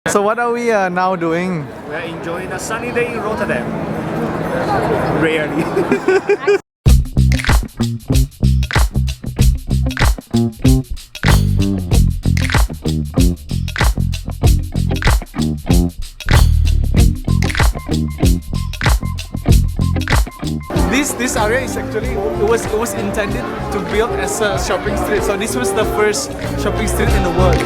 So what are we now doing? We are enjoying a sunny day in Rotterdam. Rarely. This area is actually it was intended to build as a shopping street. So this was the first shopping street in the world.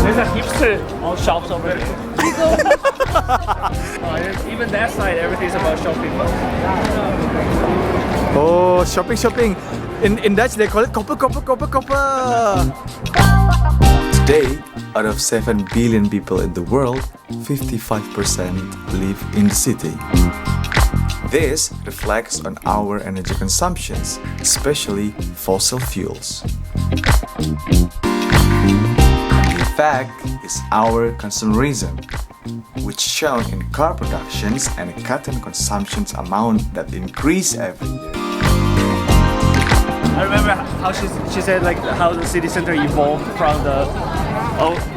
There's a hipster all shops over there. Even that side, everything's about shopping. Oh, shopping. In Dutch they call it koppen. Today, out of 7 billion people in the world, 55% live in the city. This reflects on our energy consumptions, especially fossil fuels. The fact is our consumerism, which shown in car productions and cotton consumptions amount that increase every year. I remember how she said like how the city center evolved from the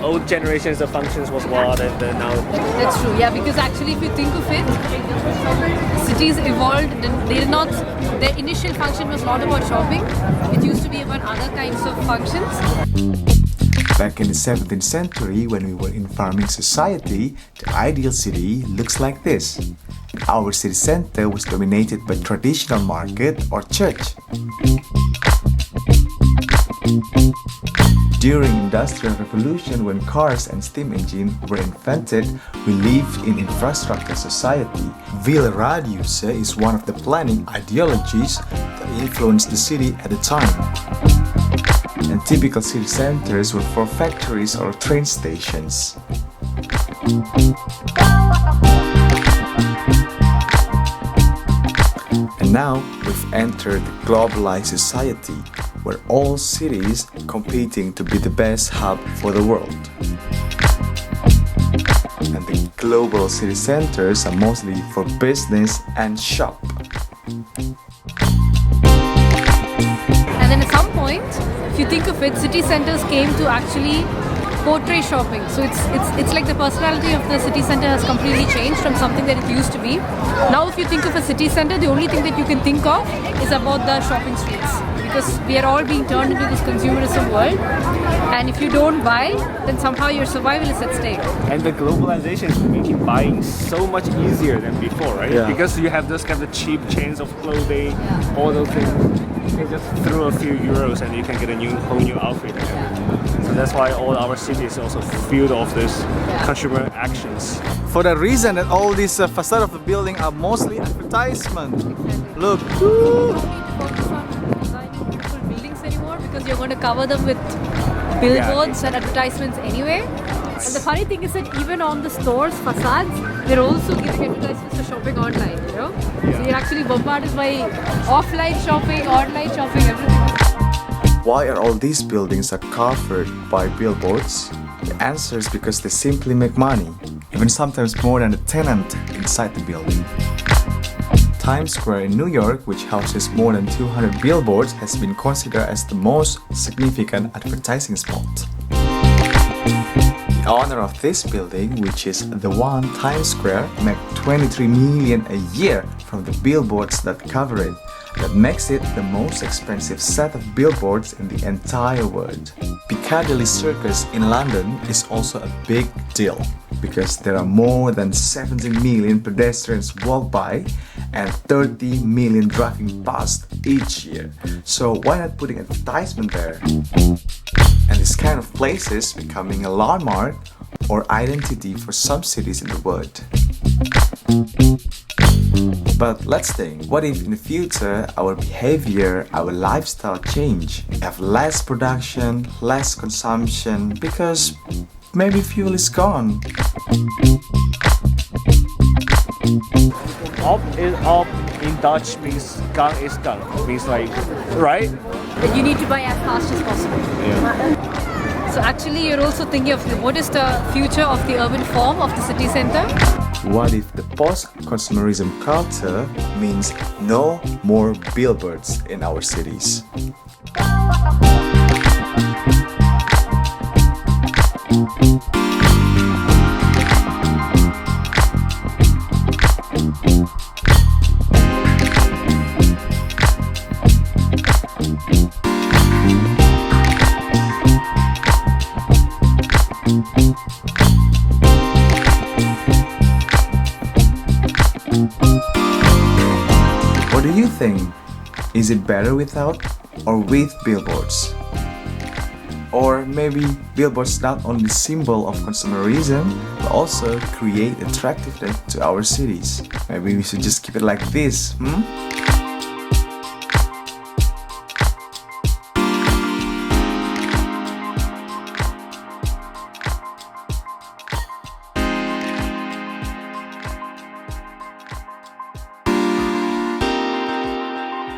old generations of functions was what and now. That's true, yeah, because actually if you think of it, cities evolved, their initial function was not about shopping, it used to be about other kinds of functions. Back in the 17th century, when we were in farming society, the ideal city looks like this. Our city center was dominated by traditional market or church. During Industrial Revolution, when cars and steam engine were invented, we lived in infrastructure society. Ville radius is one of the planning ideologies that influenced the city at the time. And typical city centers were for factories or train stations. And now we've entered the globalized society, where all cities competing to be the best hub for the world. And the global city centers are mostly for business and shop. And then at some point, if you think of it, city centers came to actually portray shopping. So it's like the personality of the city center has completely changed from something that it used to be. Now if you think of a city center, the only thing that you can think of is about the shopping streets. Because we are all being turned into this consumerism world, and if you don't buy, then somehow your survival is at stake. And the globalization is making buying so much easier than before, right? Yeah. Because you have those kind of cheap chains of clothing, all those things. You can just throw a few euros and you can get a whole new outfit. So that's why all our cities also filled of this consumer actions. For the reason that all these facade of the building are mostly advertisement. Look. Because you're going to cover them with billboards and advertisements anyway. And the funny thing is that even on the stores' facades, they're also giving advertisements for shopping online, you know? So you're actually bombarded by offline shopping, online shopping, everything. Why are all these buildings are covered by billboards? The answer is because they simply make money, even sometimes more than the tenant inside the building. Times Square in New York, which houses more than 200 billboards, has been considered as the most significant advertising spot. The owner of this building, which is the one Times Square, makes 23 million a year from the billboards that cover it. That makes it the most expensive set of billboards in the entire world. Piccadilly Circus in London is also a big deal because there are more than 70 million pedestrians walk by and 30 million driving past each year. So why not putting advertisement there? And this kind of places becoming a landmark or identity for some cities in the world. But let's think, what if in the future our behavior, our lifestyle change? We have less production, less consumption, because maybe fuel is gone. Op is op in Dutch means gang is gang. Means like, right? That you need to buy as fast as possible. Yeah. So actually you're also thinking of what is the future of the urban form of the city center? What if the post-consumerism culture means no more billboards in our cities? think? Is it better without or with billboards? Or maybe billboards not only symbol of consumerism, but also create attractiveness to our cities. Maybe we should just keep it like this,